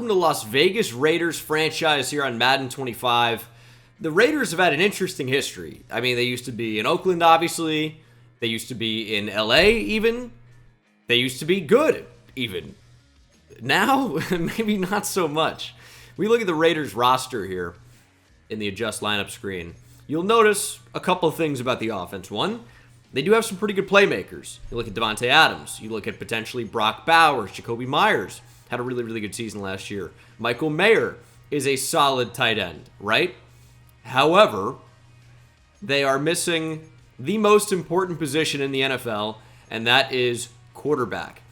welcome to Las Vegas Raiders franchise here on Madden 25. The Raiders have had an interesting history. I mean, they used to be in Oakland, obviously. They used to be in LA, even. They used to be good, even. Now, maybe not so much. We look at the Raiders roster here in the adjust lineup screen. You'll notice a couple of things about the offense. One, they do have some pretty good playmakers. You look at Devontae Adams. You look at potentially Brock Bowers, Jacoby Myers. Had a really, really good season last year. Michael Mayer is a solid tight end, right? However, they are missing the most important position in the NFL, and that is quarterback.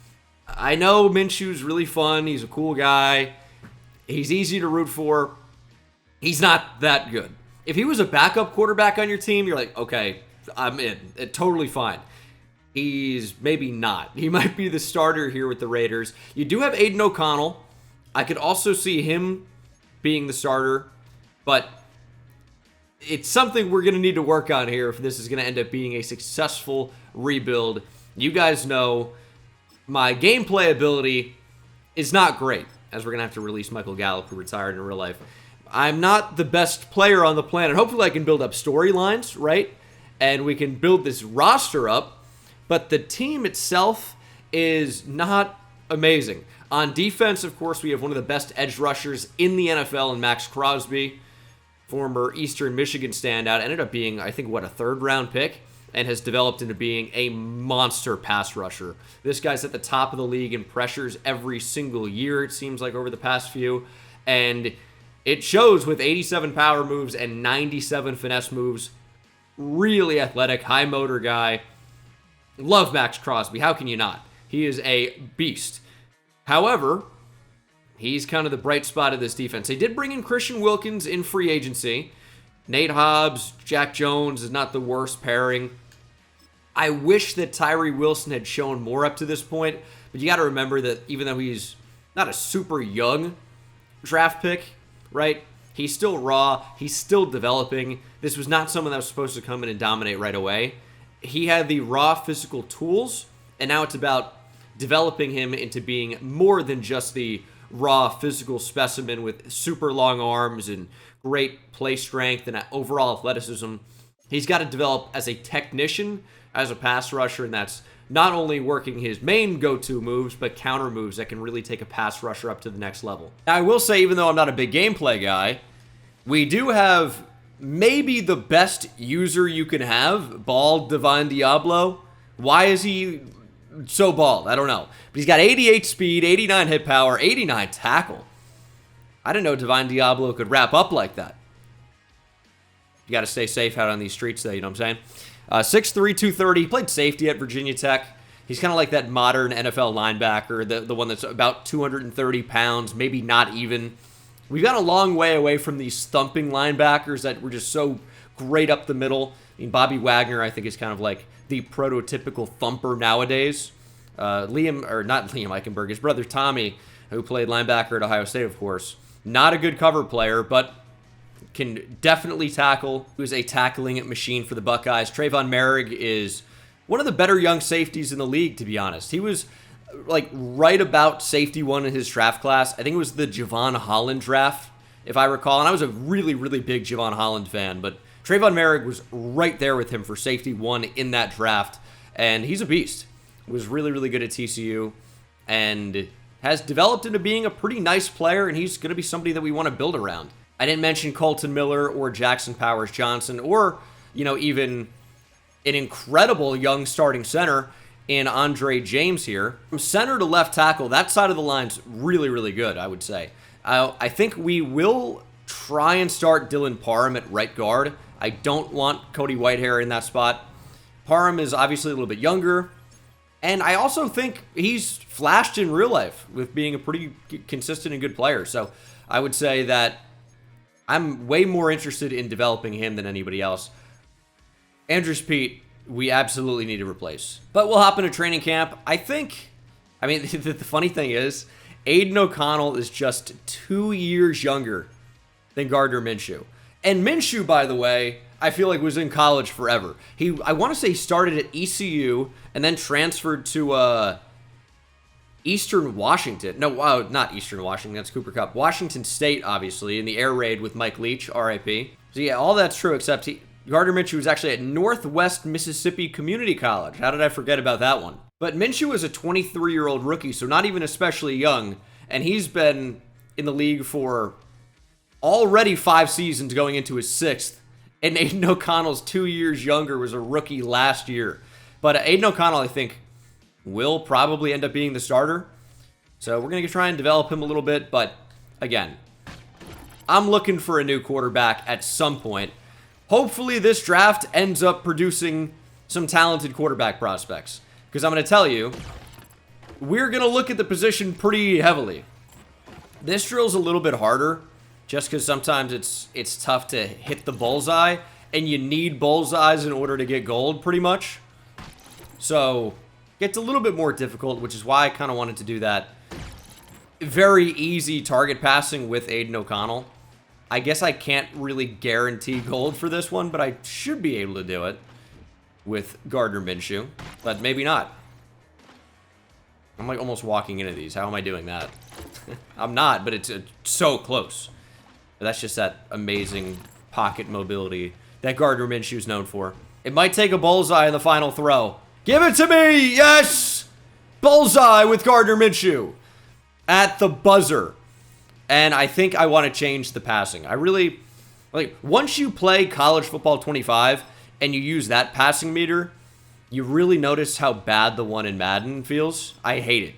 I know Minshew's really fun. He's a cool guy. He's easy to root for. He's not that good. If he was a backup quarterback on your team, you're like, okay, I'm in. Totally fine. He's maybe not. He might be the starter here with the Raiders. You do have Aiden O'Connell. I could also see him being the starter, but it's something we're going to need to work on here if this is going to end up being a successful rebuild. You guys know my gameplay ability is not great, as we're going to have to release Michael Gallup, who retired in real life. I'm not the best player on the planet. Hopefully I can build up storylines, right? And we can build this roster up. But the team itself is not amazing. On defense, of course, we have one of the best edge rushers in the NFL in Max Crosby, former Eastern Michigan standout. Ended up being, I think, a third-round pick, and has developed into being a monster pass rusher. This guy's at the top of the league in pressures every single year, it seems like, over the past few. And it shows with 87 power moves and 97 finesse moves. Really athletic, high motor guy. Love Max Crosby. How can you not? He is a beast. However, he's kind of the bright spot of this defense. They did bring in Christian Wilkins in free agency. Nate Hobbs, Jack Jones is not the worst pairing. I wish that Tyree Wilson had shown more up to this point, but you got to remember that even though he's not a super young draft pick, right? He's still raw. He's still developing. This was not someone that was supposed to come in and dominate right away. He had the raw physical tools, and now it's about developing him into being more than just the raw physical specimen with super long arms and great play strength and overall athleticism. He's got to develop as a technician, as a pass rusher, and that's not only working his main go-to moves, but counter moves that can really take a pass rusher up to the next level. Now, I will say, even though I'm not a big gameplay guy, we do have maybe the best user you can have, bald Divine Diablo. Why is he so bald? I don't know. But he's got 88 speed, 89 hit power, 89 tackle. I didn't know Divine Diablo could wrap up like that. You got to stay safe out on these streets, though, you know what I'm saying? 6'3", 230. He played safety at Virginia Tech. He's kind of like that modern NFL linebacker, the one that's about 230 pounds, maybe not even. We've got a long way away from these thumping linebackers that were just so great up the middle. I mean, Bobby Wagner, I think, is kind of like the prototypical thumper nowadays. Not Liam Eichenberg, his brother Tommy, who played linebacker at Ohio State, of course. Not a good cover player, but can definitely tackle. He was a tackling machine for the Buckeyes. Trayvon Merrick is one of the better young safeties in the league, to be honest. He was like right about safety one in his draft class. I think it was the Javon Holland draft, if I recall. And I was a really, really big Javon Holland fan, but Trayvon Merrick was right there with him for safety one in that draft. And he's a beast. Was really, really good at TCU and has developed into being a pretty nice player, and he's going to be somebody that we want to build around. I didn't mention Colton Miller or Jackson Powers Johnson or, even an incredible young starting center in Andre James here. From center to left tackle, that side of the line's really, really good, I would say. I think we will try and start Dylan Parham at right guard. I don't want Cody Whitehair in that spot. Parham is obviously a little bit younger, and I also think he's flashed in real life with being a pretty consistent and good player. So I would say that I'm way more interested in developing him than anybody else. Andrew Speed, we absolutely need to replace. But we'll hop into training camp. The funny thing is, Aiden O'Connell is just 2 years younger than Gardner Minshew. And Minshew, by the way, I feel like was in college forever. I want to say he started at ECU and then transferred to Eastern Washington. No, not Eastern Washington. That's Cooper Kupp. Washington State, obviously, in the air raid with Mike Leach, RIP. So yeah, all that's true, except Gardner Minshew was actually at Northwest Mississippi Community College. How did I forget about that one? But Minshew is a 23-year-old rookie, so not even especially young, and he's been in the league for already 5 seasons going into his 6th, and Aiden O'Connell's 2 years younger, was a rookie last year. But Aiden O'Connell, I think, will probably end up being the starter. So we're going to try and develop him a little bit, but again, I'm looking for a new quarterback at some point. Hopefully this draft ends up producing some talented quarterback prospects. Because I'm going to tell you, we're going to look at the position pretty heavily. This drill's a little bit harder, just because sometimes it's tough to hit the bullseye, and you need bullseyes in order to get gold, pretty much. So, it's a little bit more difficult, which is why I kind of wanted to do that. Very easy target passing with Aiden O'Connell. I guess I can't really guarantee gold for this one, but I should be able to do it with Gardner Minshew, but maybe not. I'm like almost walking into these. How am I doing that? I'm not, but it's so close. But that's just that amazing pocket mobility that Gardner Minshew is known for. It might take a bullseye in the final throw. Give it to me! Yes! Bullseye with Gardner Minshew at the buzzer. And I think I want to change the passing. I really, like, once you play College Football 25 and you use that passing meter, you really notice how bad the one in Madden feels. I hate it.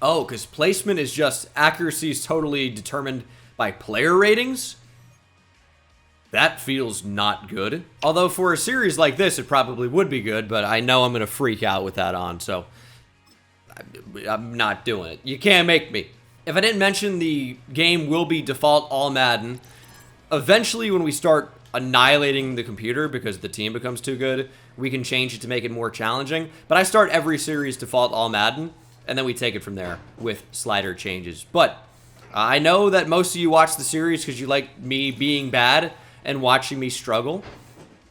Oh, because placement is just, accuracy is totally determined by player ratings. That feels not good. Although for a series like this, it probably would be good, but I know I'm going to freak out with that on, so I'm not doing it. You can't make me. If I didn't mention, the game will be default all Madden. Eventually, when we start annihilating the computer because the team becomes too good, we can change it to make it more challenging. But I start every series default all Madden, and then we take it from there with slider changes. But I know that most of you watch the series because you like me being bad and watching me struggle.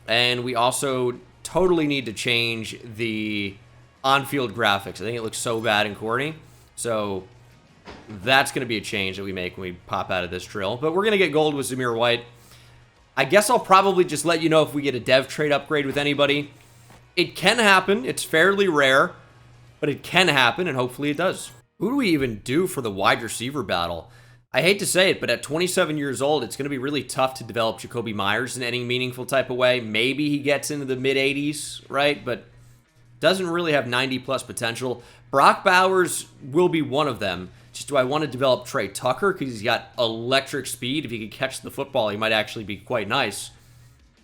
And we also totally need to change the on-field graphics. I think it looks so bad and corny. So that's going to be a change that we make when we pop out of this drill. But we're going to get gold with Zamir White. I guess I'll probably just let you know if we get a dev trade upgrade with anybody. It can happen. It's fairly rare, but it can happen, and hopefully it does. Who do we even do for the wide receiver battle? I hate to say it, but at 27 years old, it's going to be really tough to develop Jacoby Myers in any meaningful type of way. Maybe he gets into the mid-80s, right? But doesn't really have 90-plus potential. Brock Bowers will be one of them. Just do I want to develop Trey Tucker because he's got electric speed? If he could catch the football, he might actually be quite nice.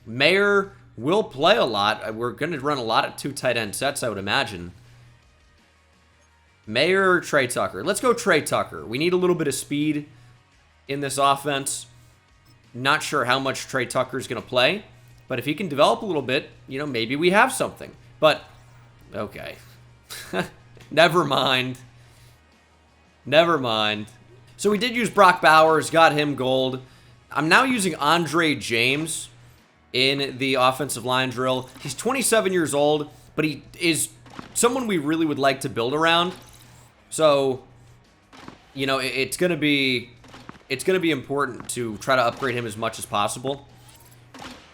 Mayer will play a lot. We're going to run a lot of 2 tight end sets, I would imagine. Mayer or Trey Tucker? Let's go Trey Tucker. We need a little bit of speed in this offense. Not sure how much Trey Tucker is going to play, but if he can develop a little bit, you know, maybe we have something. But, okay. Never mind. Never mind. So we did use Brock Bowers, got him gold. I'm now using Andre James in the offensive line drill. He's 27 years old, but he is someone we really would like to build around. So, you know, it's gonna be important to try to upgrade him as much as possible.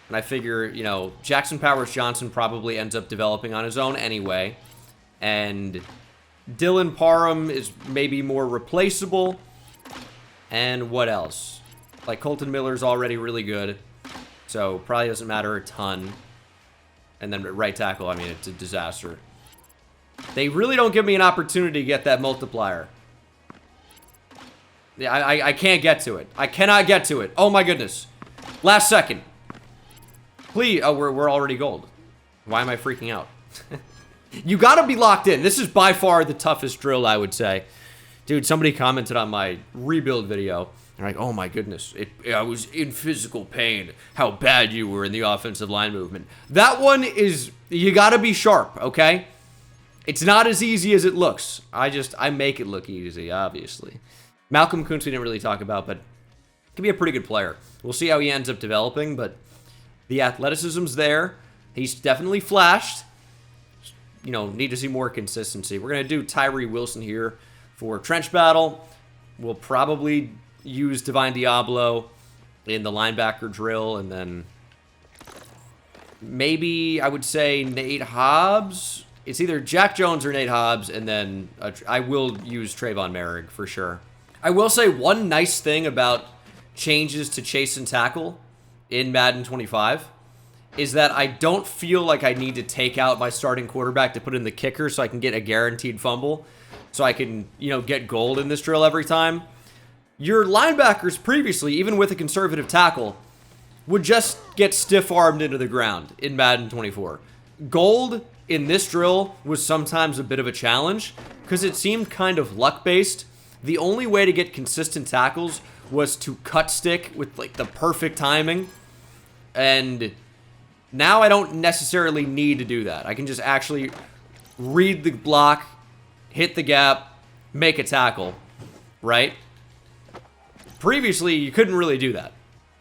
And I figure, you know, Jackson Powers Johnson probably ends up developing on his own anyway. And Dylan Parham is maybe more replaceable. And what else? Like, Colton Miller's already really good. So, probably doesn't matter a ton. And then right tackle, I mean, it's a disaster. They really don't give me an opportunity to get that multiplier. Yeah, I can't get to it. I cannot get to it. Oh, my goodness. Last second. Please. Oh, we're already gold. Why am I freaking out? You gotta be locked in. This is by far the toughest drill, I would say. Dude, somebody commented on my rebuild video. They're like, oh my goodness, I was in physical pain. How bad you were in the offensive line movement. That one is, you gotta be sharp, okay? It's not as easy as it looks. I make it look easy, obviously. Malcolm Kuntz we didn't really talk about, but could be a pretty good player. We'll see how he ends up developing, but the athleticism's there. He's definitely flashed. You know, need to see more consistency. We're going to do Tyree Wilson here For trench battle, we'll probably use Divine Diablo in the linebacker drill, and then maybe I would say Nate Hobbs. It's either Jack Jones or Nate Hobbs, and then I will use Trayvon Merrick for sure. I will say one nice thing about changes to chase and tackle in Madden 25 is that I don't feel like I need to take out my starting quarterback to put in the kicker so I can get a guaranteed fumble, so I can, get gold in this drill every time. Your linebackers previously, even with a conservative tackle, would just get stiff-armed into the ground in Madden 24. Gold in this drill was sometimes a bit of a challenge because it seemed kind of luck-based. The only way to get consistent tackles was to cut stick with the perfect timing, and now I don't necessarily need to do that. I can just actually read the block, hit the gap, make a tackle, right? Previously, you couldn't really do that.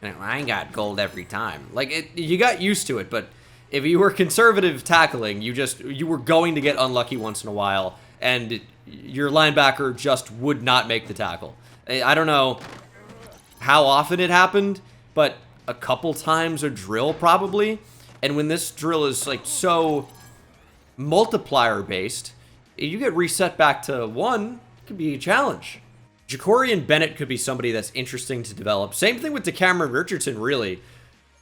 I ain't got gold every time. You got used to it, but if you were conservative tackling, you were going to get unlucky once in a while, and your linebacker just would not make the tackle. I don't know how often it happened, but a couple times a drill probably. And when this drill is so multiplier based, you get reset back to 1, it could be a challenge. Jacorian Bennett could be somebody that's interesting to develop. Same thing with DeCameron Richardson, really.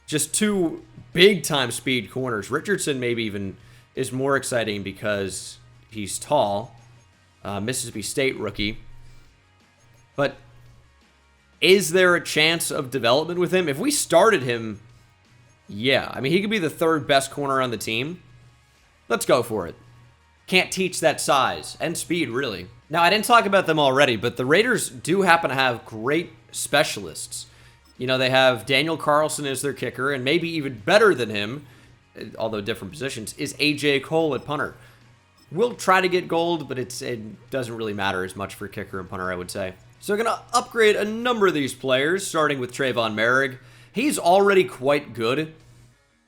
Just 2 big-time speed corners. Richardson maybe even is more exciting because he's tall. Mississippi State rookie. But is there a chance of development with him? If we started him, yeah. I mean, he could be the 3rd best corner on the team. Let's go for it. Can't teach that size and speed, really. Now, I didn't talk about them already, but the Raiders do happen to have great specialists. They have Daniel Carlson as their kicker, and maybe even better than him, although different positions, is A.J. Cole at punter. We'll try to get gold, but it doesn't really matter as much for kicker and punter, I would say. So we're going to upgrade a number of these players, starting with Trayvon Merrick. He's already quite good.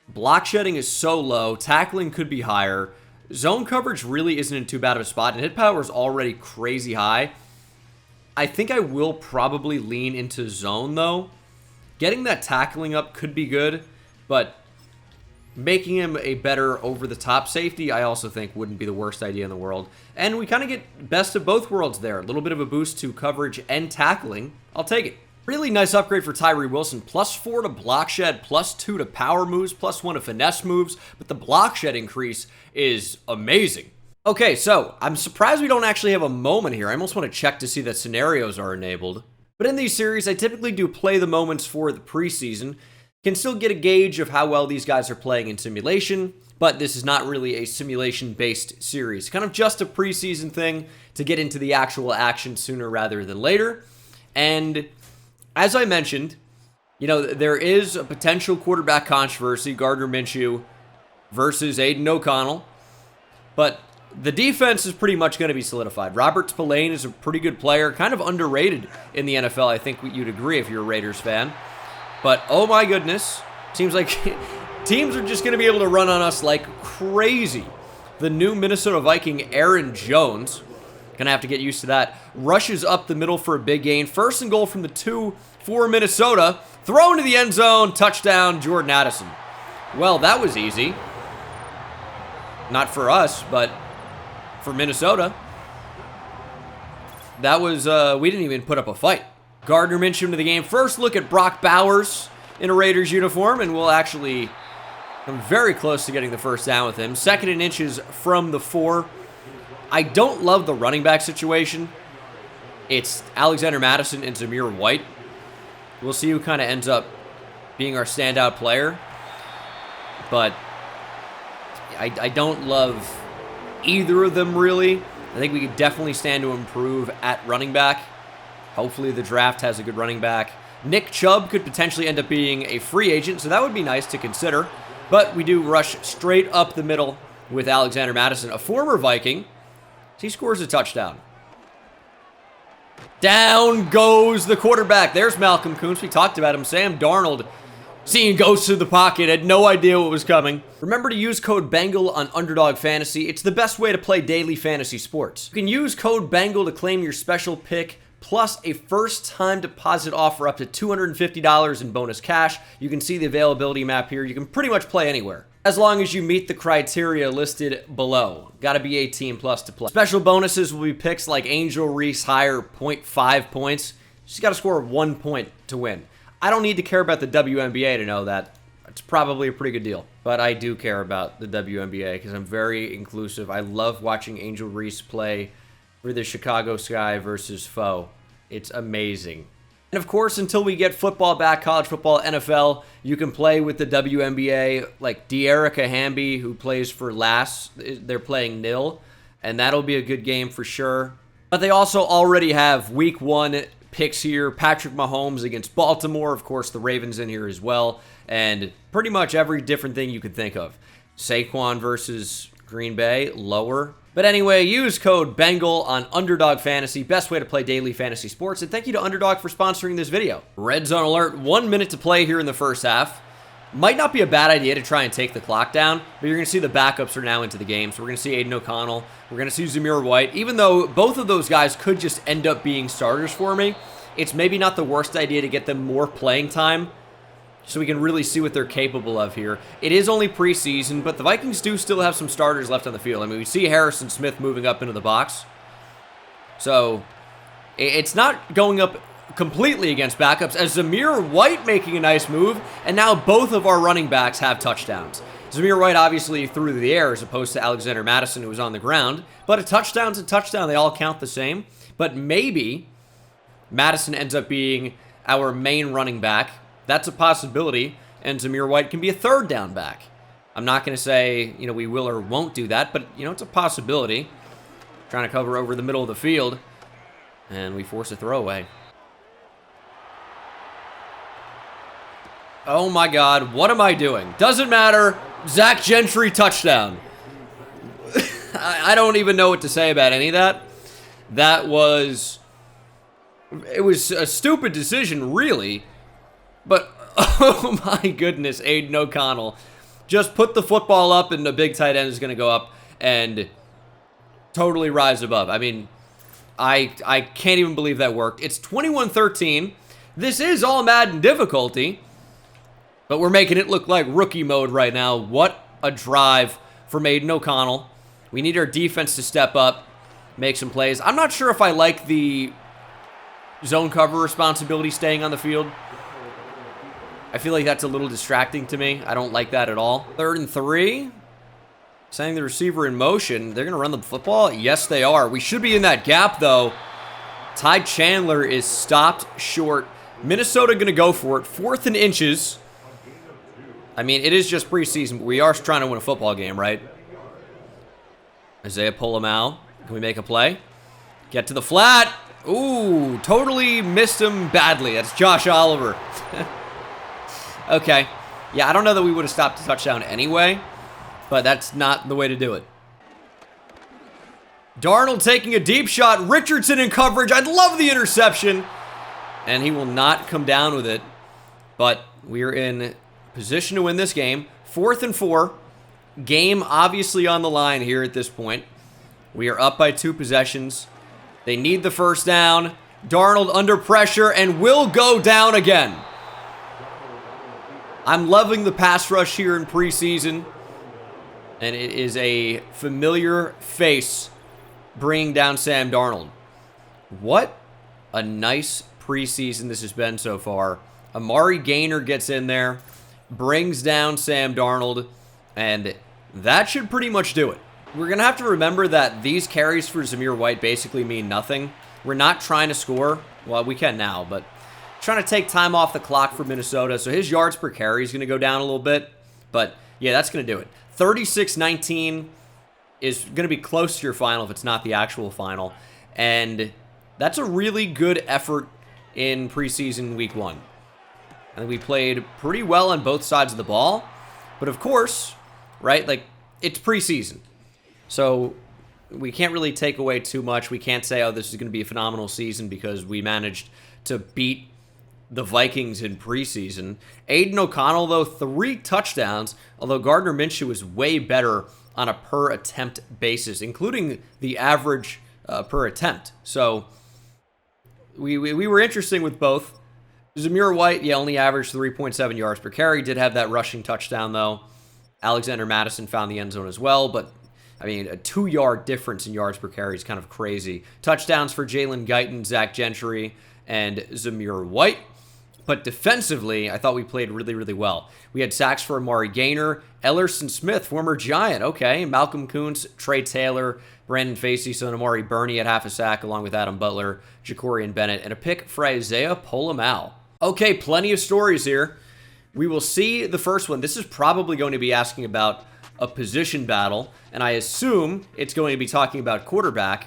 Block shedding is so low. Tackling could be higher. Zone coverage really isn't in too bad of a spot, and hit power is already crazy high. I think I will probably lean into zone, though. Getting that tackling up could be good, but making him a better over-the-top safety, I also think wouldn't be the worst idea in the world. And we kind of get best of both worlds there. A little bit of a boost to coverage and tackling. I'll take it. Really nice upgrade for Tyree Wilson. +4 to block shed, +2 to power moves, +1 to finesse moves. But the block shed increase is amazing. Okay, so I'm surprised we don't actually have a moment here. I almost want to check to see that scenarios are enabled. But in these series, I typically do play the moments for the preseason. Can still get a gauge of how well these guys are playing in simulation, but this is not really a simulation-based series. Kind of just a preseason thing to get into the actual action sooner rather than later. And as I mentioned, there is a potential quarterback controversy, Gardner Minshew versus Aiden O'Connell, but the defense is pretty much going to be solidified. Robert Spillane is a pretty good player, kind of underrated in the NFL. I think you'd agree if you're a Raiders fan. But, oh my goodness, seems like teams are just going to be able to run on us like crazy. The new Minnesota Viking, Aaron Jones, going to have to get used to that, rushes up the middle for a big gain. 1st and goal from the 2 for Minnesota. Throw into the end zone, touchdown, Jordan Addison. Well, that was easy. Not for us, but for Minnesota. That was, we didn't even put up a fight. Gardner Minshew into the game. First look at Brock Bowers in a Raiders uniform, and we'll actually come very close to getting the first down with him. 2nd and inches from the 4. I don't love the running back situation. It's Alexander Mattison and Zamir White. We'll see who kind of ends up being our standout player. But I don't love either of them, really. I think we could definitely stand to improve at running back. Hopefully the draft has a good running back. Nick Chubb could potentially end up being a free agent, so that would be nice to consider. But we do rush straight up the middle with Alexander Mattison, a former Viking. He scores a touchdown. Down goes the quarterback. There's Malcolm Kuntz. We talked about him. Sam Darnold Seeing ghosts to the pocket, had no idea what was coming. Remember to use code BENGAL on Underdog Fantasy. It's the best way to play daily fantasy sports. You can use code BENGAL to claim your special pick, plus a first-time deposit offer up to $250 in bonus cash. You can see the availability map here. You can pretty much play anywhere, as long as you meet the criteria listed below. Gotta be 18 plus to play. Special bonuses will be picks like Angel Reese higher 0.5 points. Just gotta score 1 point to win. I don't need to care about the WNBA to know that. It's probably a pretty good deal. But I do care about the WNBA because I'm very inclusive. I love watching Angel Reese play for the Chicago Sky versus Foe. It's amazing. And of course, until we get football back, college football, NFL, you can play with the WNBA, like De'Erica Hamby, who plays for Lass. They're playing nil, and that'll be a good game for sure. But they also already have week 1 picks here. Patrick Mahomes against Baltimore. Of course, the Ravens in here as well. And pretty much every different thing you could think of. Saquon versus Green Bay, lower. But anyway, use code BENGAL on Underdog Fantasy. Best way to play daily fantasy sports. And thank you to Underdog for sponsoring this video. Red zone alert. 1 minute to play here in the first half. Might not be a bad idea to try and take the clock down, but you're going to see the backups are now into the game. So we're going to see Aiden O'Connell. We're going to see Zamir White. Even though both of those guys could just end up being starters for me, it's maybe not the worst idea to get them more playing time so we can really see what they're capable of here. It is only preseason, but the Vikings do still have some starters left on the field. I mean, we see Harrison Smith moving up into the box. So it's not going up completely against backups, as Zamir White making a nice move, and now both of our running backs have touchdowns. Zamir White obviously threw the air as opposed to Alexander Madison, who was on the ground, but a touchdown's a touchdown. They all count the same, but maybe Madison ends up being our main running back. That's a possibility, and Zamir White can be a third down back. I'm not going to say, we will or won't do that, but, it's a possibility. Trying to cover over the middle of the field, and we force a throwaway. Oh my God, what am I doing? Doesn't matter. Zach Gentry touchdown. I don't even know what to say about any of that. It was a stupid decision, really. But, oh my goodness, Aiden O'Connell. Just put the football up and the big tight end is going to go up and totally rise above. I mean, I can't even believe that worked. It's 21-13. This is all Madden difficulty. But we're making it look like rookie mode right now. What a drive from Aiden O'Connell. We need our defense to step up, make some plays. I'm not sure if I like the zone cover responsibility staying on the field. I feel like that's a little distracting to me. I don't like that at all. 3rd and 3. Sending the receiver in motion. They're going to run the football? Yes, they are. We should be in that gap, though. Ty Chandler is stopped short. Minnesota going to go for it. 4th and inches. I mean, it is just preseason, but we are trying to win a football game, right? Isaiah Polamau. Can we make a play? Get to the flat. Ooh, totally missed him badly. That's Josh Oliver. Okay. Yeah, I don't know that we would have stopped the touchdown anyway, but that's not the way to do it. Darnold taking a deep shot. Richardson in coverage. I'd love the interception. And he will not come down with it, but we're in position to win this game. 4th and 4. Game obviously on the line here at this point. We are up by 2 possessions. They need the first down. Darnold under pressure and will go down again. I'm loving the pass rush here in preseason. And it is a familiar face bringing down Sam Darnold. What a nice preseason this has been so far. Amari Gaynor gets in there, brings down Sam Darnold, and that should pretty much do it. We're going to have to remember that these carries for Zamir White basically mean nothing. We're not trying to score. Well, we can now, but trying to take time off the clock for Minnesota. So his yards per carry is going to go down a little bit. But, yeah, that's going to do it. 36-19 is going to be close to your final if it's not the actual final. And that's a really good effort in preseason week 1. And we played pretty well on both sides of the ball. But of course, right, like, it's preseason. So we can't really take away too much. We can't say, oh, this is going to be a phenomenal season because we managed to beat the Vikings in preseason. Aiden O'Connell, though, 3 touchdowns, although Gardner Minshew was way better on a per attempt basis, including the average per attempt. So we were interesting with both. Zamir White, only averaged 3.7 yards per carry. Did have that rushing touchdown, though. Alexander Mattison found the end zone as well, but I mean, a 2-yard difference in yards per carry is kind of crazy. Touchdowns for Jalen Guyton, Zach Gentry, and Zamir White. But defensively, I thought we played really, really well. We had sacks for Amari Gaynor, Ellerson Smith, former Giant, okay, Malcolm Kuntz, Trey Taylor, Brandon Facey, so Amari Burney had half a sack along with Adam Butler, Jacorian Bennett, and a pick for Isaiah Pola-Mao. Okay, plenty of stories here. We will see the first one. This is probably going to be asking about a position battle, and I assume it's going to be talking about quarterback,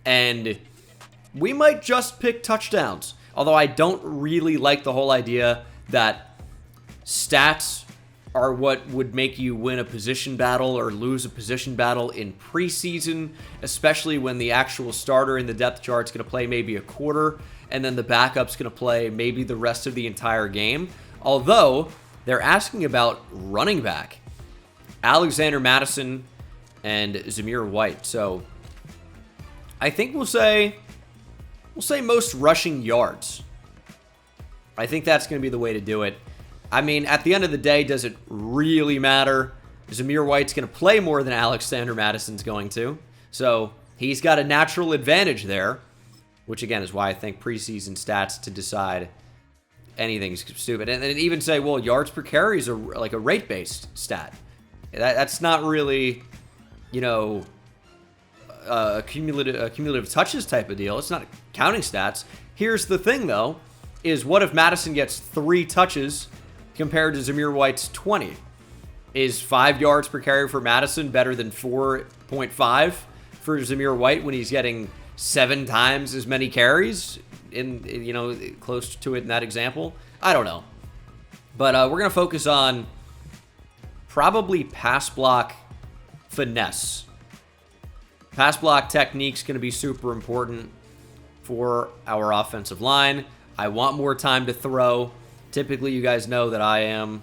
and we might just pick touchdowns. Although I don't really like the whole idea that stats are what would make you win a position battle or lose a position battle in preseason, especially when the actual starter in the depth chart's going to play maybe a quarter, and then the backup's going to play maybe the rest of the entire game. Although, they're asking about running back. Alexander Mattison and Zamir White. So, I think we'll say most rushing yards. I think that's going to be the way to do it. I mean, at the end of the day, does it really matter? Zamir White's going to play more than Alexander Madison's going to. So, he's got a natural advantage there, which again is why I think preseason stats to decide anything's stupid. And even say, well, yards per carry is like a rate-based stat. That's not really, a cumulative touches type of deal. It's not counting stats. Here's the thing, though, is what if Madison gets 3 touches compared to Zamir White's 20? Is 5 yards per carry for Madison better than 4.5 for Zamir White when he's getting 7 times as many carries close to it in that example? I don't know. But we're going to focus on probably pass block finesse. Pass block technique's going to be super important for our offensive line. I want more time to throw. Typically, you guys know that I am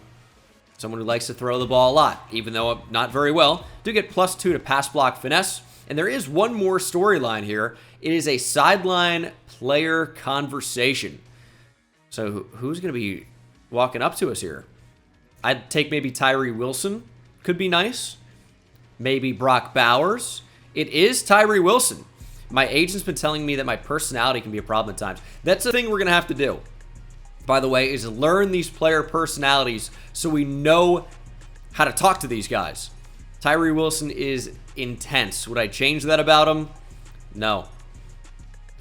someone who likes to throw the ball a lot, even though I'm not very well. Do get +2 to pass block finesse. And there is one more storyline here. It is a sideline player conversation. So who's going to be walking up to us here? I'd take maybe Tyree Wilson. Could be nice. Maybe Brock Bowers. It is Tyree Wilson. My agent's been telling me that my personality can be a problem at times. That's the thing we're going to have to do, by the way, is learn these player personalities so we know how to talk to these guys. Tyree Wilson is intense. Would I change that about him? No.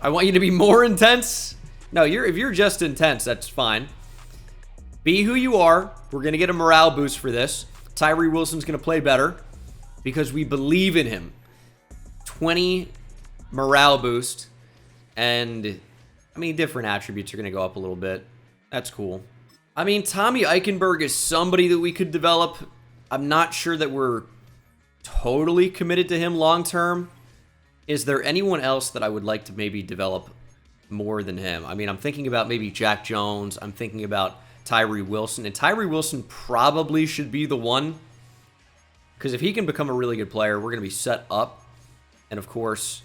I want you to be more intense? No, if you're just intense, that's fine. Be who you are. We're going to get a morale boost for this. Tyree Wilson's going to play better because we believe in him. 20 morale boost. And, I mean, different attributes are going to go up a little bit. That's cool. I mean, Tommy Eichenberg is somebody that we could develop. I'm not sure that we're totally committed to him long term. Is there anyone else that I would like to maybe develop more than him? I mean, I'm thinking about maybe Jack Jones. I'm thinking about Tyree Wilson. And Tyree Wilson probably should be the one. Because if he can become a really good player, we're going to be set up. And of course,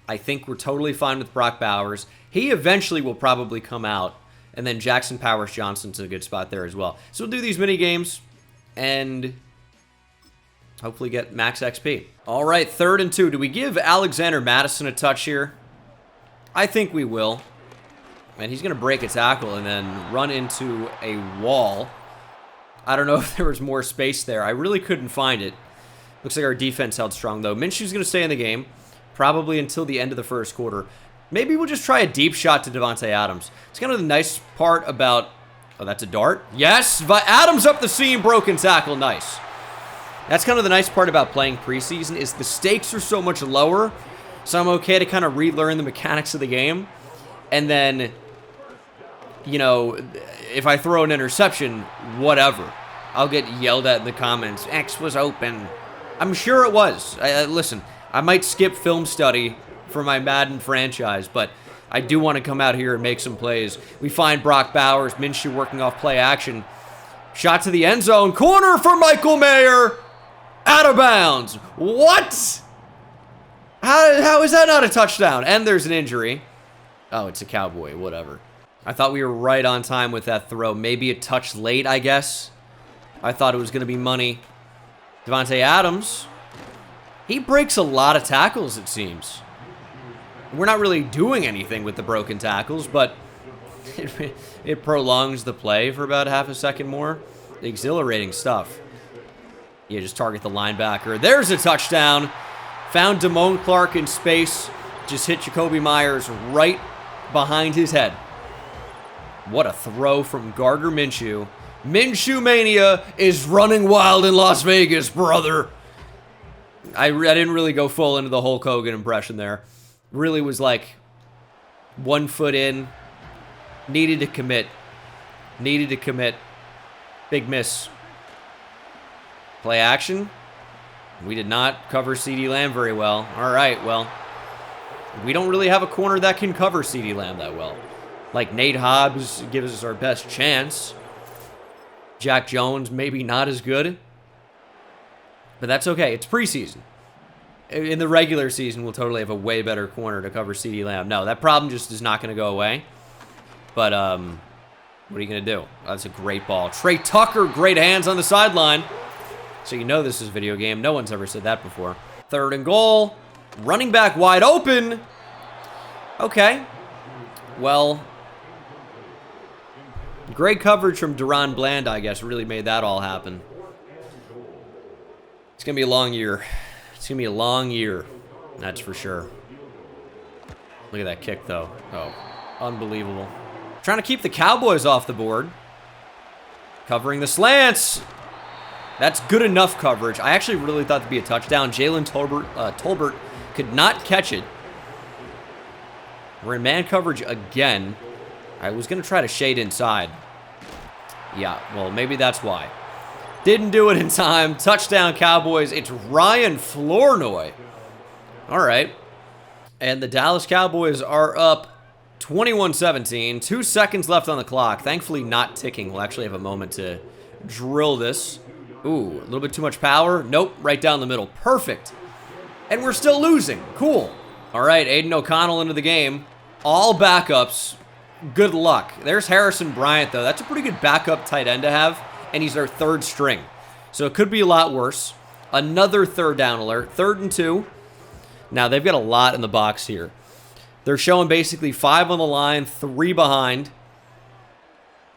I think we're totally fine with Brock Bowers. He eventually will probably come out. And then Jackson Powers Johnson's in a good spot there as well. So we'll do these mini games and hopefully get max XP. All right, 3rd and 2. Do we give Alexander Mattison a touch here? I think we will. And he's going to break a tackle and then run into a wall. I don't know if there was more space there. I really couldn't find it. Looks like our defense held strong, though. Minshew's going to stay in the game, probably until the end of the first quarter. Maybe we'll just try a deep shot to Devontae Adams. It's kind of the nice part about... Oh, that's a dart? Yes! Adams up the seam, broken tackle. Nice. That's kind of the nice part about playing preseason is the stakes are so much lower, so I'm okay to kind of relearn the mechanics of the game. And then, if I throw an interception, whatever. I'll get yelled at in the comments. X was open. I'm sure it was. Listen, I might skip film study for my Madden franchise, but I do want to come out here and make some plays. We find Brock Bowers, Minshew working off play action. Shot to the end zone. Corner for Michael Mayer. Out of bounds. What? How is that not a touchdown? And there's an injury. Oh, it's a Cowboy. Whatever. I thought we were right on time with that throw. Maybe a touch late, I guess. I thought it was going to be money. Devontae Adams. He breaks a lot of tackles, it seems. We're not really doing anything with the broken tackles, but it prolongs the play for about half a second more. Exhilarating stuff. You just target the linebacker. There's a touchdown. Found Damone Clark in space. Just hit Jacoby Myers right behind his head. What a throw from Gardner Minshew. Minshew Mania is running wild in Las Vegas, brother. I didn't really go full into the Hulk Hogan impression there. Really was like 1 foot in. Needed to commit. Needed to commit. Big miss. Play action. We did not cover CeeDee Lamb very well. All right, well, we don't really have a corner that can cover CeeDee Lamb that well. Like Nate Hobbs gives us our best chance. Jack Jones, maybe not as good. But that's okay. It's preseason. In the regular season, we'll totally have a way better corner to cover CeeDee Lamb. No, that problem just is not going to go away. But what are you going to do? That's a great ball. Trey Tucker, great hands on the sideline. So you know this is a video game. No one's ever said that before. 3rd and goal. Running back wide open. Okay. Well, great coverage from Deron Bland, I guess, really made that all happen. It's going to be a long year. It's going to be a long year. That's for sure. Look at that kick, though. Oh, unbelievable. Trying to keep the Cowboys off the board. Covering the slants. That's good enough coverage. I actually really thought it'd be a touchdown. Jalen Tolbert could not catch it. We're in man coverage again. I was going to try to shade inside. Yeah, well, maybe that's why. Didn't do it in time. Touchdown, Cowboys. It's Ryan Flournoy. All right. And the Dallas Cowboys are up 21-17. 2 seconds left on the clock. Thankfully not ticking. We'll actually have a moment to drill this. Ooh, a little bit too much power. Nope, right down the middle. Perfect. And we're still losing. Cool. All right, Aiden O'Connell into the game. All backups. Good luck. There's Harrison Bryant, though. That's a pretty good backup tight end to have, and he's our 3rd string. So it could be a lot worse. Another 3rd down alert. 3rd and 2. Now, they've got a lot in the box here. They're showing basically 5 on the line, 3 behind.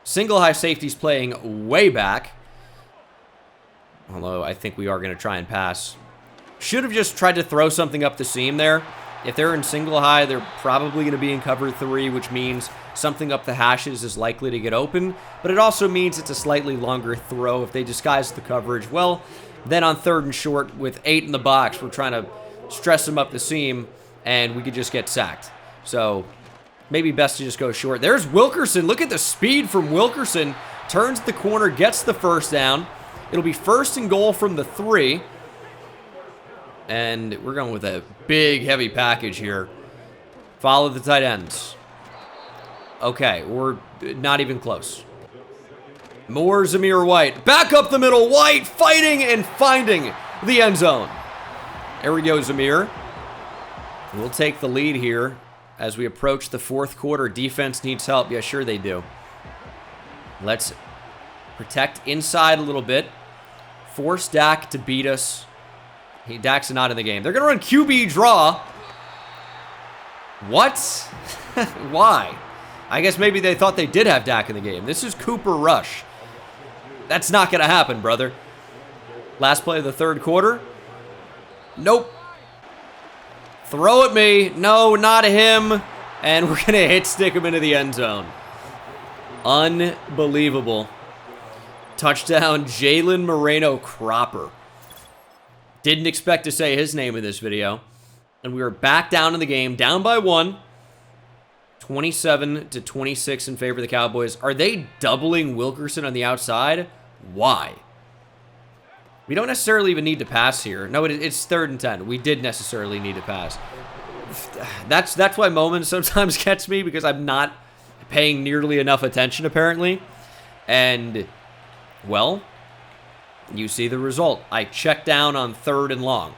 Single high safety's playing way back. Although I think we are going to try and pass. Should have just tried to throw something up the seam there. If they're in single high, they're probably going to be in cover 3, which means something up the hashes is likely to get open. But it also means it's a slightly longer throw. If they disguise the coverage, well, then on 3rd and short with 8 in the box, we're trying to stress them up the seam, and we could just get sacked. So maybe best to just go short. There's Wilkerson. Look at the speed from Wilkerson. Turns the corner, gets the 1st down. It'll be 1st and goal from the 3. And we're going with a big, heavy package here. Follow the tight ends. Okay, we're not even close. More Zamir White. Back up the middle. White fighting and finding the end zone. There we go, Zamir. We'll take the lead here as we approach the 4th quarter. Defense needs help. Yeah, sure they do. Let's protect inside a little bit. Force Dak to beat us. Dak's not in the game. They're going to run QB draw. What? Why? I guess maybe they thought they did have Dak in the game. This is Cooper Rush. That's not going to happen, brother. Last play of the 3rd quarter. Nope. Throw at me. No, not him. And we're going to hit stick him into the end zone. Unbelievable. Touchdown, Jalen Moreno Cropper. Didn't expect to say his name in this video. And we are back down in the game, down by 1. 27-26 in favor of the Cowboys. Are they doubling Wilkerson on the outside? Why? We don't necessarily even need to pass here. No, it's 3rd and 10. We did necessarily need to pass. That's why moments sometimes catch me, because I'm not paying nearly enough attention, apparently. And, well, you see the result. I check down on 3rd and long.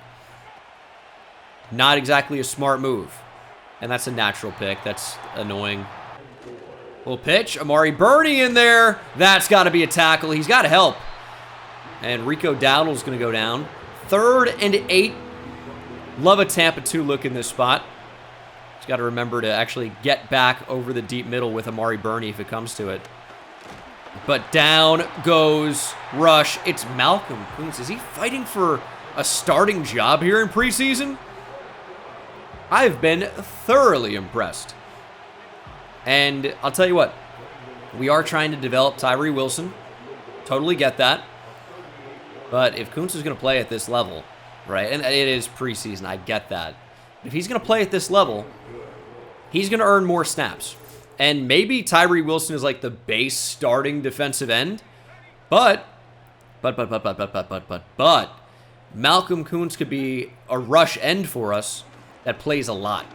Not exactly a smart move. And that's a natural pick. That's annoying. Little pitch. Amari Burney in there. That's got to be a tackle. He's got to help. And Rico Dowdle's going to go down. 3rd and 8. Love a Tampa 2 look in this spot. Just got to remember to actually get back over the deep middle with Amari Burney if it comes to it. But down goes Rush. It's Malcolm Kuntz. Is he fighting for a starting job here in preseason? I've been thoroughly impressed. And I'll tell you what, we are trying to develop Tyree Wilson. Totally get that. But if Kuntz is going to play at this level, right, and it is preseason, I get that. If he's going to play at this level, he's going to earn more snaps. And maybe Tyree Wilson is like the base starting defensive end. But Malcolm Kuntz could be a rush end for us that plays a lot.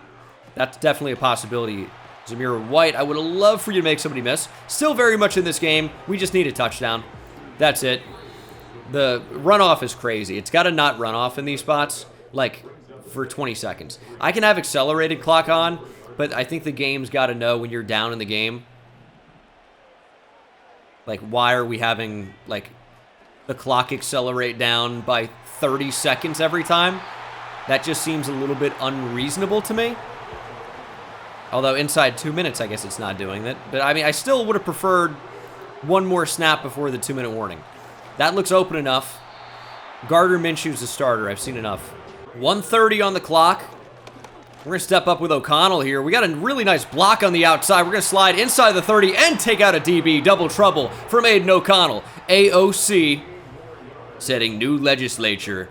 That's definitely a possibility. Zamir White, I would have loved for you to make somebody miss. Still very much in this game. We just need a touchdown. That's it. The runoff is crazy. It's got to not run off in these spots, like, for 20 seconds. I can have accelerated clock on, but I think the game's got to know when you're down in the game. Like, why are we having, like, the clock accelerate down by 30 seconds every time? That just seems a little bit unreasonable to me. Although inside 2 minutes, I guess it's not doing that. But, I mean, I still would have preferred one more snap before the 2-minute warning. That looks open enough. Gardner Minshew's the starter. I've seen enough. 1:30 on the clock. We're going to step up with O'Connell here. We got a really nice block on the outside. We're going to slide inside the 30 and take out a DB. Double trouble from Aiden O'Connell. AOC setting new legislature.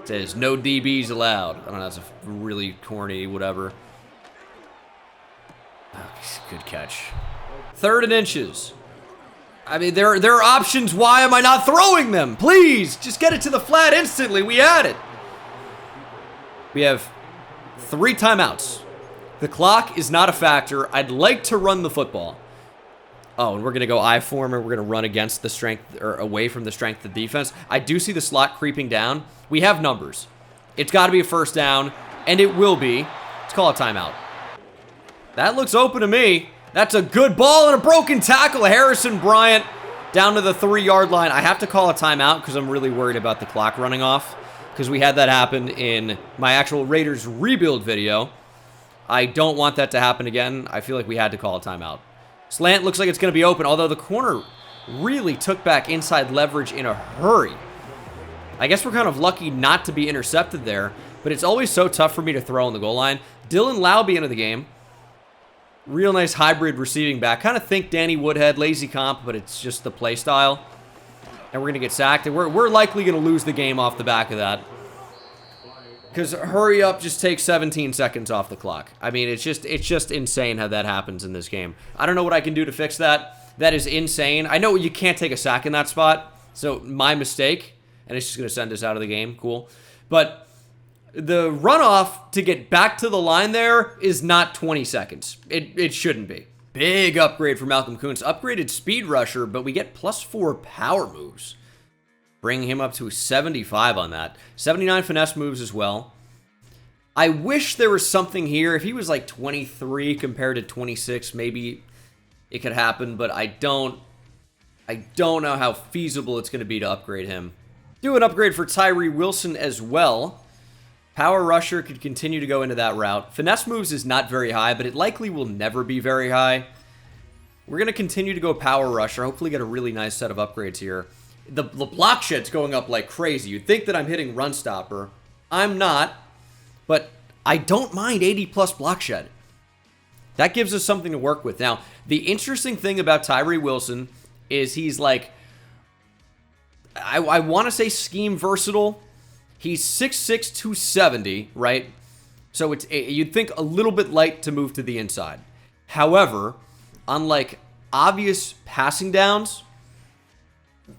Says no DBs allowed. I don't know, that's a really corny whatever. Oh, good catch. 3rd and inches. I mean, there are options. Why am I not throwing them? Please, just get it to the flat instantly. We had it. We have 3 timeouts. The clock is not a factor. I'd like to run the football. Oh, and we're going to go I form, and we're going to run against the strength, or away from the strength of the defense. I do see the slot creeping down. We have numbers. It's got to be a first down, and it will be. Let's call a timeout. That looks open to me. That's a good ball and a broken tackle. Harrison Bryant down to the 3-yard line. I have to call a timeout because I'm really worried about the clock running off, because we had that happen in my actual Raiders rebuild video. I don't want that to happen again. I feel like we had to call a timeout. Slant looks like it's going to be open, although the corner really took back inside leverage in a hurry. I guess we're kind of lucky not to be intercepted there, but it's always so tough for me to throw on the goal line. Dylan Laube into the game. Real nice hybrid receiving back. Kind of think Danny Woodhead, lazy comp, but it's just the play style. And we're going to get sacked, and we're likely going to lose the game off the back of that. Because hurry up just takes 17 seconds off the clock. I mean, it's just insane how that happens in this game. I don't know what I can do to fix that. That is insane. I know you can't take a sack in that spot, so my mistake. And it's just going to send us out of the game. Cool. But the runoff to get back to the line there is not 20 seconds. It shouldn't be. Big upgrade for Malcolm Kuntz. Upgraded speed rusher, but we get +4 power moves. Bringing him up to 75 on that. 79 finesse moves as well. I wish there was something here. If he was like 23 compared to 26, maybe it could happen, but I don't know how feasible it's going to be to upgrade him. Do an upgrade for Tyree Wilson as well. Power rusher could continue to go into that route. Finesse moves is not very high, but it likely will never be very high. We're going to continue to go power rusher. Hopefully get a really nice set of upgrades here. The block shed's going up like crazy. You'd think that I'm hitting run stopper. I'm not, but I don't mind 80+ block shed. That gives us something to work with. Now, the interesting thing about Tyree Wilson is he's like, I want to say scheme versatile. He's 6'6", 270, right? So you'd think a little bit light to move to the inside. However, on like obvious passing downs,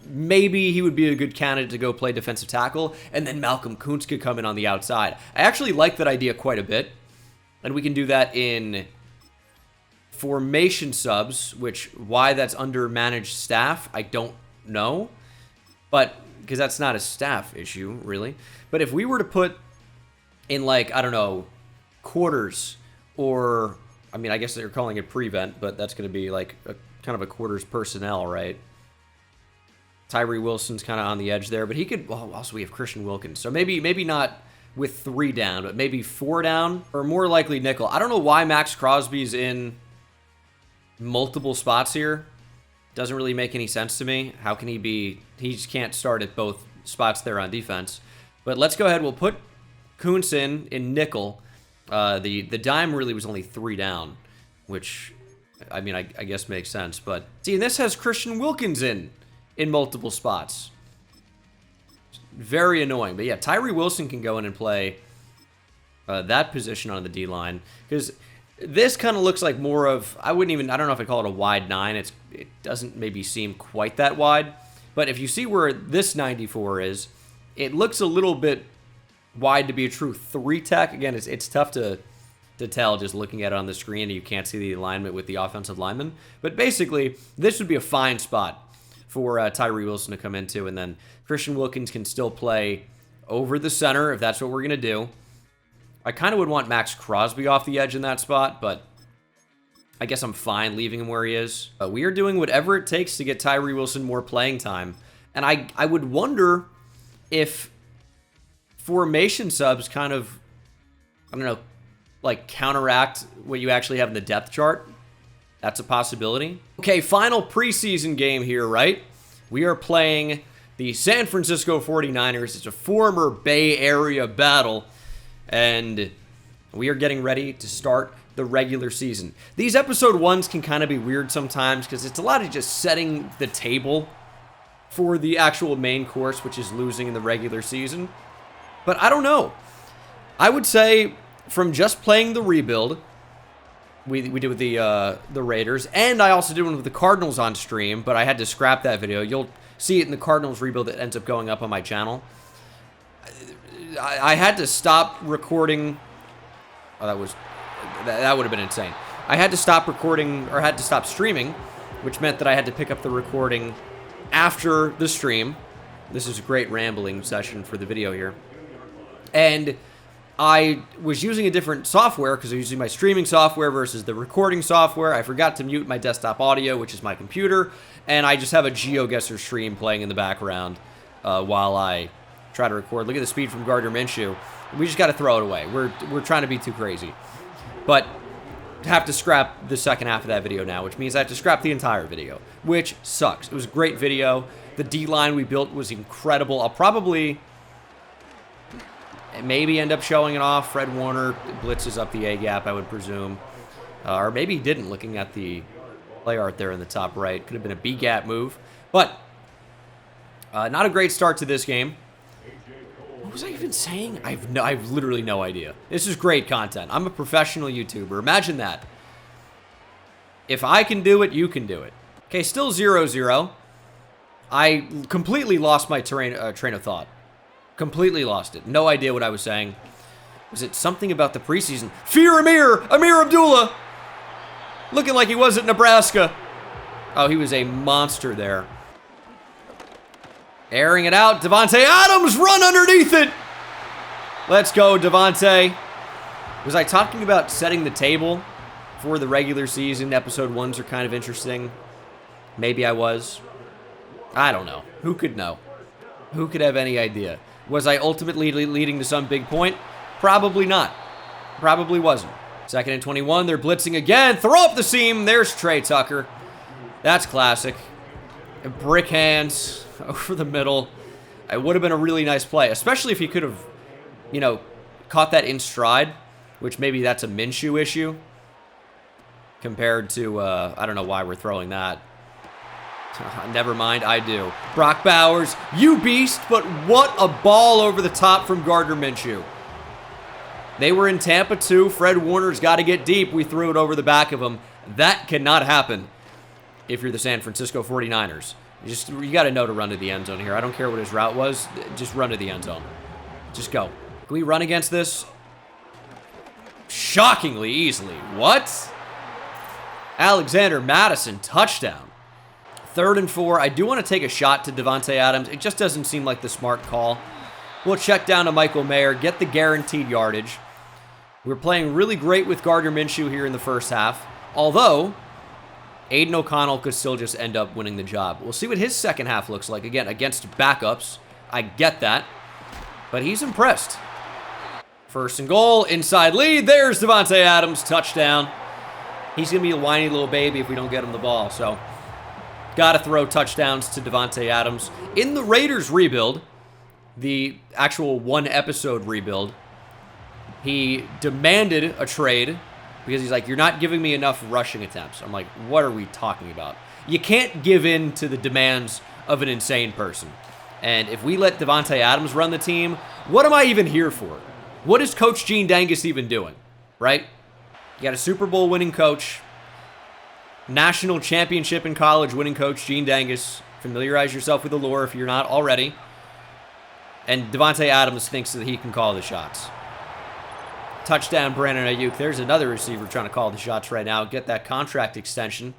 maybe he would be a good candidate to go play defensive tackle, and then Malcolm Kuntz could come in on the outside. I actually like that idea quite a bit, and we can do that in formation subs, which why that's under managed staff, I don't know, but because that's not a staff issue, really. But if we were to put in, like, I don't know, quarters, or, I mean, I guess they're calling it prevent, but that's going to be like a kind of a quarters personnel, right? Tyree Wilson's kind of on the edge there, but he could, well, also we have Christian Wilkins. So maybe not with 3 down, but maybe 4 down, or more likely nickel. I don't know why Max Crosby's in multiple spots here. Doesn't really make any sense to me. How can he be, he just can't start at both spots there on defense. But let's go ahead, we'll put Kuntz in nickel. The dime really was only 3 down, which, I mean, I guess makes sense. But see, and this has Christian Wilkins in multiple spots. Very annoying. But yeah, Tyree Wilson can go in and play that position on the D-line, because this kind of looks like more of, I don't know if I'd call it a wide 9. It doesn't maybe seem quite that wide. But if you see where this 94 is, it looks a little bit wide to be a true 3 tech. Again, it's tough to tell just looking at it on the screen. You can't see the alignment with the offensive lineman. But basically, this would be a fine spot for Tyree Wilson to come into, and then Christian Wilkins can still play over the center if that's what we're going to do. I kind of would want Max Crosby off the edge in that spot, but I guess I'm fine leaving him where he is. We are doing whatever it takes to get Tyree Wilson more playing time, and I would wonder if formation subs kind of, I don't know, like counteract what you actually have in the depth chart. That's a possibility. Okay, final preseason game here, right? We are playing the San Francisco 49ers. It's a former Bay Area battle, and we are getting ready to start the regular season. These episode 1s can kind of be weird sometimes because it's a lot of just setting the table for the actual main course, which is losing in the regular season. But I don't know. I would say from just playing the rebuild, we did with the Raiders, and I also did one with the Cardinals on stream, but I had to scrap that video. You'll see it in the Cardinals rebuild that ends up going up on my channel. I had to stop recording. Oh, that would have been insane. I had to stop recording, or had to stop streaming, which meant that I had to pick up the recording after the stream. This is a great rambling session for the video here. And I was using a different software because I was using my streaming software versus the recording software. I forgot to mute my desktop audio, which is my computer, and I just have a GeoGuessr stream playing in the background while I try to record. Look at the speed from Gardner Minshew. We just got to throw it away. We're trying to be too crazy. But have to scrap the second half of that video now, which means I have to scrap the entire video, which sucks. It was a great video. The D-line we built was incredible. I'll probably maybe end up showing it off. Fred Warner blitzes up the A-gap, I would presume. Or maybe he didn't, looking at the play art there in the top right. Could have been a B-gap move. But not a great start to this game. What was I even saying? I've literally no idea. This is great content. I'm a professional YouTuber. Imagine that. If I can do it, you can do it. Okay, still 0-0. I completely lost my train of thought. Completely lost it. No idea what I was saying. Was it something about the preseason? Fear Amir Abdullah! Looking like he was at Nebraska. Oh, he was a monster there. Airing it out. Devontae Adams, run underneath it! Let's go, Devontae. Was I talking about setting the table for the regular season? Episode 1s are kind of interesting. Maybe I was. I don't know. Who could know? Who could have any idea? Was I ultimately leading to some big point? Probably not. Probably wasn't. 2nd and 21. They're blitzing again. Throw up the seam. There's Trey Tucker. That's classic. Brick hands over the middle. It would have been a really nice play, especially if he could have, caught that in stride, which maybe that's a Minshew issue compared to, I don't know why we're throwing that. Never mind, I do. Brock Bowers, you beast, but what a ball over the top from Gardner Minshew. They were in Tampa too. Fred Warner's got to get deep. We threw it over the back of him. That cannot happen if you're the San Francisco 49ers. You got to know to run to the end zone here. I don't care what his route was. Just run to the end zone. Just go. Can we run against this? Shockingly easily. What? Alexander Madison, touchdown. 3rd and 4. I do want to take a shot to Davante Adams. It just doesn't seem like the smart call. We'll check down to Michael Mayer, get the guaranteed yardage. We're playing really great with Gardner Minshew here in the first half. Although, Aiden O'Connell could still just end up winning the job. We'll see what his second half looks like. Again, against backups. I get that. But he's impressed. 1st and goal, inside lead. There's Davante Adams, touchdown. He's going to be a whiny little baby if we don't get him the ball. So, got to throw touchdowns to Davante Adams. In the Raiders rebuild, the actual 1-episode rebuild, he demanded a trade because he's like, you're not giving me enough rushing attempts. I'm like, what are we talking about? You can't give in to the demands of an insane person. And if we let Davante Adams run the team, what am I even here for? What is Coach Gene Dangus even doing, right? You got a Super Bowl winning coach, national championship in college winning coach Gene Dangus. Familiarize yourself with the lore if you're not already. And Davante Adams thinks that he can call the shots. Touchdown, Brandon Ayuk. There's another receiver trying to call the shots right now. Get that contract extension.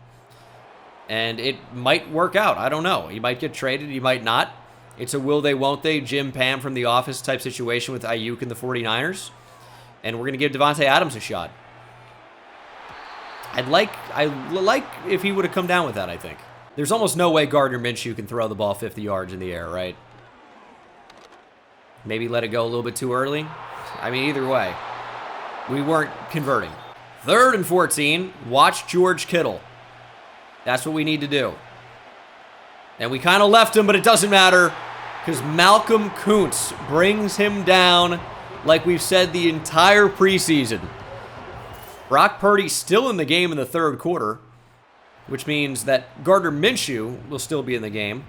And it might work out. I don't know. He might get traded. He might not. It's a will they, won't they, Jim Pam from The Office type situation with Ayuk and the 49ers. And we're going to give Davante Adams a shot. I like if he would have come down with that, I think. There's almost no way Gardner Minshew can throw the ball 50 yards in the air, right? Maybe let it go a little bit too early. I mean, either way, we weren't converting. 3rd and 14. Watch George Kittle. That's what we need to do. And we kind of left him, but it doesn't matter because Malcolm Kuntz brings him down like we've said the entire preseason. Brock Purdy still in the game in the 3rd quarter, which means that Gardner Minshew will still be in the game.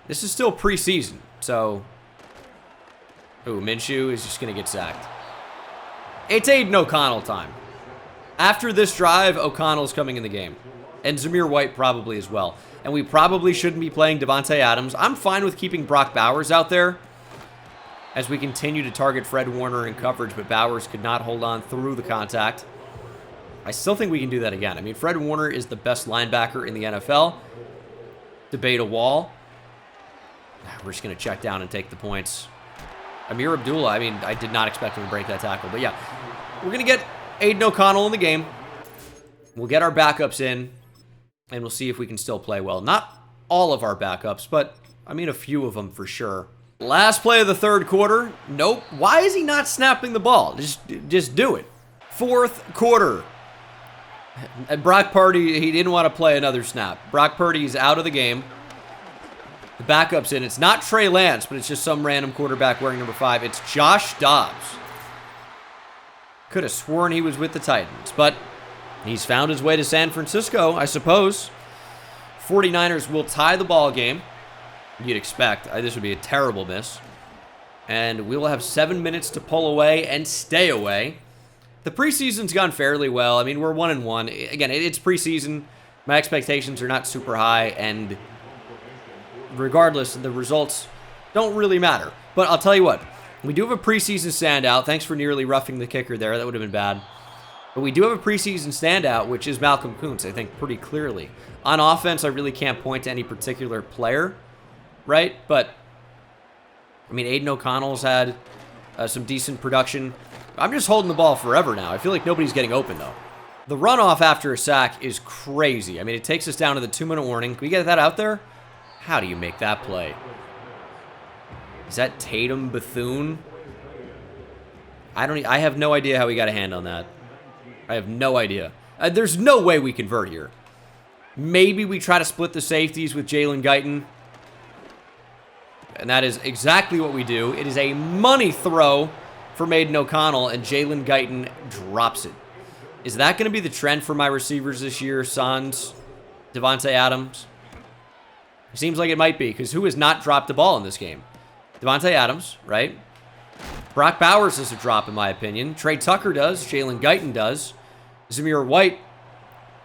This is still preseason, so... Ooh, Minshew is just going to get sacked. It's Aiden O'Connell time. After this drive, O'Connell's coming in the game. And Zamir White probably as well. And we probably shouldn't be playing Davante Adams. I'm fine with keeping Brock Bowers out there as we continue to target Fred Warner in coverage, but Bowers could not hold on through the contact. I still think we can do that again. I mean, Fred Warner is the best linebacker in the NFL. Debate a wall. We're just going to check down and take the points. Amir Abdullah, I mean, I did not expect him to break that tackle. But yeah, we're going to get Aiden O'Connell in the game. We'll get our backups in, and we'll see if we can still play well. Not all of our backups, but, I mean, a few of them for sure. Last play of the 3rd quarter. Nope. Why is he not snapping the ball? Just do it. 4th quarter. And Brock Purdy, he didn't want to play another snap. Brock Purdy's out of the game. The backup's in. It's not Trey Lance, but it's just some random quarterback wearing number 5. It's Josh Dobbs. Could have sworn he was with the Titans, but he's found his way to San Francisco, I suppose. 49ers will tie the ball game. You'd expect. This would be a terrible miss. And we will have 7 minutes to pull away and stay away. The preseason's gone fairly well. I mean, we're 1-1. Again, it's preseason. My expectations are not super high, and regardless, the results don't really matter. But I'll tell you what, we do have a preseason standout. Thanks for nearly roughing the kicker there. That would have been bad. But we do have a preseason standout, which is Malcolm Kuntz, I think, pretty clearly. On offense, I really can't point to any particular player, right? But, I mean, Aiden O'Connell's had some decent production. I'm just holding the ball forever now. I feel like nobody's getting open, though. The runoff after a sack is crazy. I mean, it takes us down to the 2-minute warning. Can we get that out there? How do you make that play? Is that Tatum Bethune? I have no idea how we got a hand on that. I have no idea. There's no way we convert here. Maybe we try to split the safeties with Jalen Guyton. And that is exactly what we do. It is a money throw for Aiden O'Connell, and Jalen Guyton drops it. Is that going to be the trend for my receivers this year? Sans, Davante Adams? It seems like it might be, because who has not dropped the ball in this game? Davante Adams, right? Brock Bowers does a drop, in my opinion. Trey Tucker does. Jalen Guyton does. Zamir White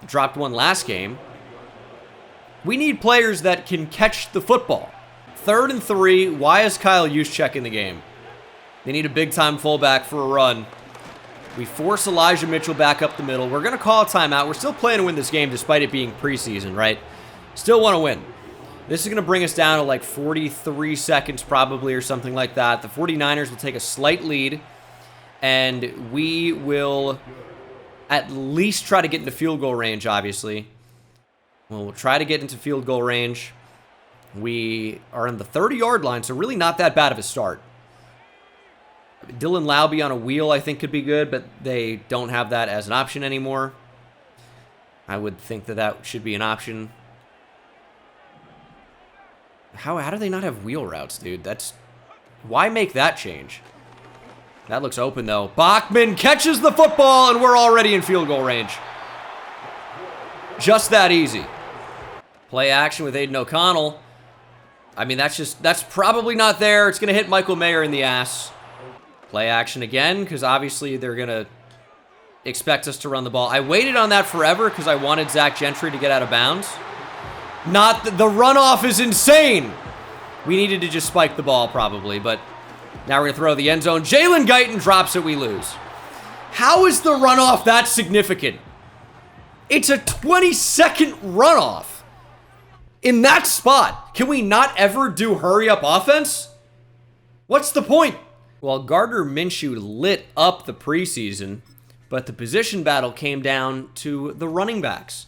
dropped one last game. We need players that can catch the football. 3rd and 3. Why is Kyle Juszczyk in the game? They need a big-time fullback for a run. We force Elijah Mitchell back up the middle. We're going to call a timeout. We're still playing to win this game despite it being preseason, right? Still want to win. This is going to bring us down to like 43 seconds probably or something like that. The 49ers will take a slight lead, and we will at least try to get into field goal range, obviously. We'll try to get into field goal range. We are on the 30-yard line, so really not that bad of a start. Dylan Laube on a wheel, I think, could be good, but they don't have that as an option anymore. I would think that that should be an option. How do they not have wheel routes, dude? Why make that change? That looks open, though. Bachman catches the football, and we're already in field goal range. Just that easy. Play action with Aiden O'Connell. I mean, that's probably not there. It's going to hit Michael Mayer in the ass. Play action again, because obviously they're going to expect us to run the ball. I waited on that forever because I wanted Zach Gentry to get out of bounds. The runoff is insane. We needed to just spike the ball probably, but now we're going to throw the end zone. Jalen Guyton drops it, we lose. How is the runoff that significant? It's a 20-second runoff. In that spot, can we not ever do hurry-up offense? What's the point? Well, Gardner Minshew lit up the preseason, but the position battle came down to the running backs.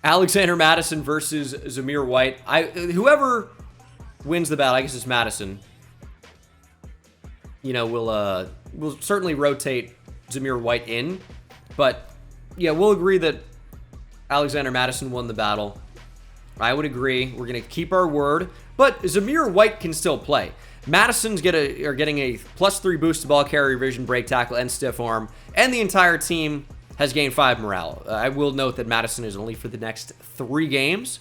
Alexander Madison versus Zamir White. Whoever wins the battle, I guess it's Madison. You know, we'll certainly rotate Zamir White in, but yeah, we'll agree that Alexander Madison won the battle. I would agree. We're going to keep our word, but Zamir White can still play. Madison's getting a +3 boost to ball carrier, vision, break tackle, and stiff arm, and the entire team has gained 5 morale. I will note that Madison is only for the next 3 games.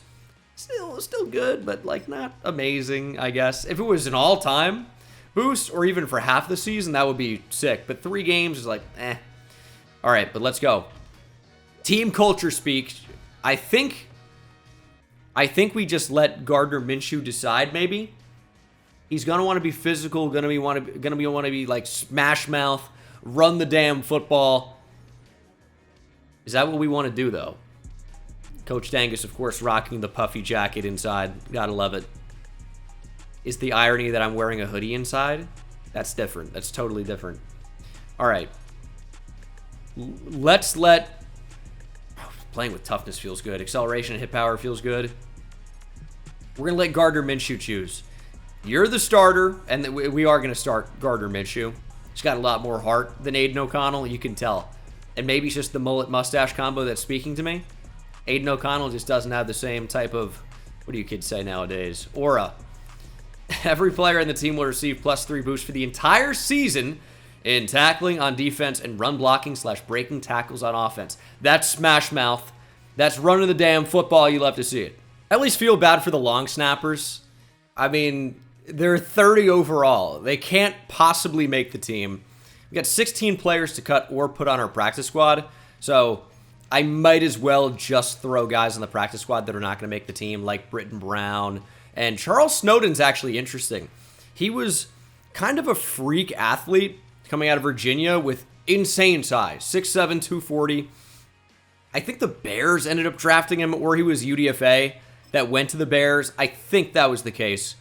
Still good, but like not amazing, I guess. If it was an all-time boost, or even for half the season, that would be sick. But 3 games is like, eh. All right, but let's go. Team culture speak. I think we just let Gardner Minshew decide, maybe. He's gonna want to be physical, gonna want to be like smash mouth, run the damn football. Is that what we want to do, though? Coach Dangus, of course, rocking the puffy jacket inside. Gotta love it. Is the irony that I'm wearing a hoodie inside? That's different. That's totally different. All right. Let's let... Playing with toughness feels good. Acceleration and hit power feels good. We're going to let Gardner Minshew choose. You're the starter, and we are going to start Gardner Minshew. He's got a lot more heart than Aiden O'Connell, you can tell. And maybe it's just the mullet-mustache combo that's speaking to me. Aiden O'Connell just doesn't have the same type of, what do you kids say nowadays, aura. Every player in the team will receive +3 boost for the entire season in tackling on defense and run blocking / breaking tackles on offense. That's smash mouth. That's running the damn football. You love to see it. I at least feel bad for the long snappers. I mean, they're 30 overall. They can't possibly make the team. We got 16 players to cut or put on our practice squad. So I might as well just throw guys on the practice squad that are not going to make the team, like Britton Brown. And Charles Snowden's actually interesting. He was kind of a freak athlete coming out of Virginia with insane size, 6'7", 240. I think the Bears ended up drafting him, or he was UDFA that went to the Bears. I think that was the case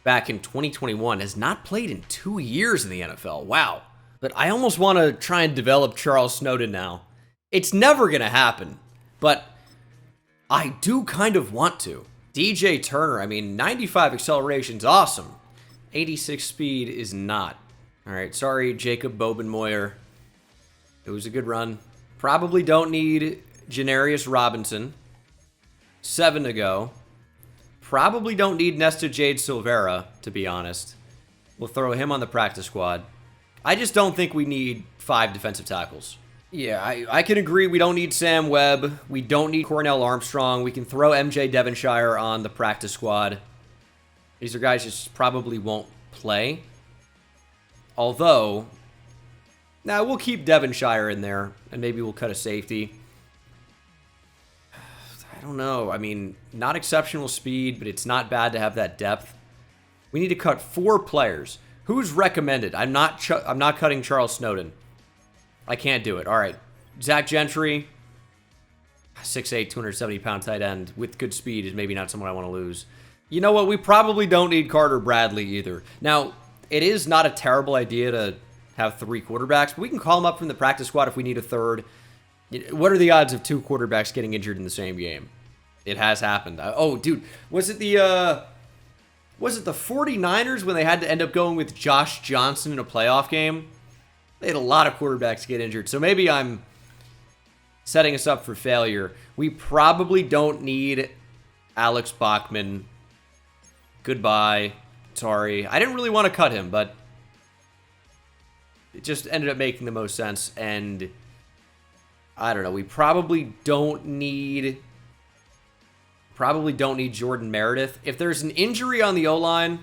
back in 2021. Has not played in 2 years in the NFL. Wow. But I almost want to try and develop Charles Snowden now. It's never going to happen, but I do kind of want to. DJ Turner, I mean, 95 acceleration's awesome. 86 speed is not. All right, sorry, Jacob Bobenmoyer. It was a good run. Probably don't need Janarius Robinson. 7 to go. Probably don't need Nesta Jade Silvera, to be honest. We'll throw him on the practice squad. I just don't think we need 5 defensive tackles. Yeah, I can agree we don't need Sam Webb. We don't need Cornell Armstrong. We can throw MJ Devonshire on the practice squad. These are guys just probably won't play. Although, now we'll keep Devonshire in there, and maybe we'll cut a safety. don't know. I mean, not exceptional speed, but it's not bad to have that depth. We need to cut 4 players. Who's recommended? I'm not cutting Charles Snowden. I can't do it. All right. Zach Gentry, 6'8", 270-pound tight end with good speed is maybe not someone I want to lose. You know what? We probably don't need Carter Bradley either. Now, it is not a terrible idea to have 3 quarterbacks, but we can call them up from the practice squad if we need a third. What are the odds of 2 quarterbacks getting injured in the same game? It has happened. Oh, dude, was it the 49ers when they had to end up going with Josh Johnson in a playoff game? They had a lot of quarterbacks get injured, so maybe I'm setting us up for failure. We probably don't need Alex Bachman. Goodbye. Sorry. I didn't really want to cut him, but it just ended up making the most sense, and I don't know. We probably don't need Jordan Meredith. If there's an injury on the O-line,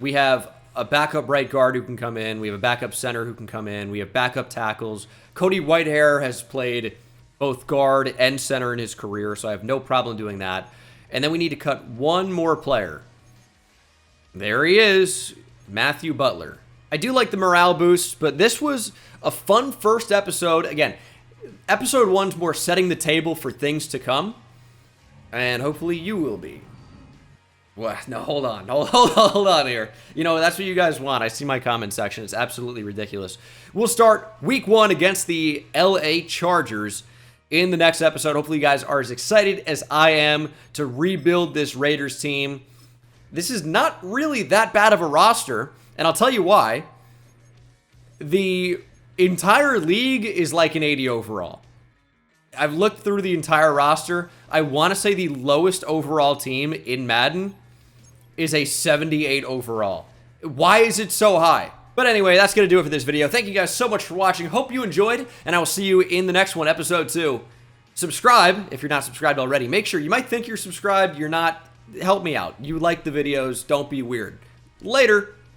we have a backup right guard who can come in. We have a backup center who can come in. We have backup tackles. Cody Whitehair has played both guard and center in his career, so I have no problem doing that. And then we need to cut 1 more player. There he is, Matthew Butler. I do like the morale boost, but this was a fun first episode. Again, episode 1's more setting the table for things to come, and hopefully you will be. What? No, hold on. Hold on here. You know, that's what you guys want. I see my comment section. It's absolutely ridiculous. We'll start week 1 against the LA Chargers in the next episode. Hopefully you guys are as excited as I am to rebuild this Raiders team. This is not really that bad of a roster, and I'll tell you why. The entire league is like an 80 overall. I've looked through the entire roster. I want to say the lowest overall team in Madden is a 78 overall. Why is it so high? But anyway, that's going to do it for this video. Thank you guys so much for watching. Hope you enjoyed, and I will see you in the next one, episode 2. Subscribe if you're not subscribed already. Make sure. You might think you're subscribed. You're not. Help me out. You like the videos. Don't be weird. Later.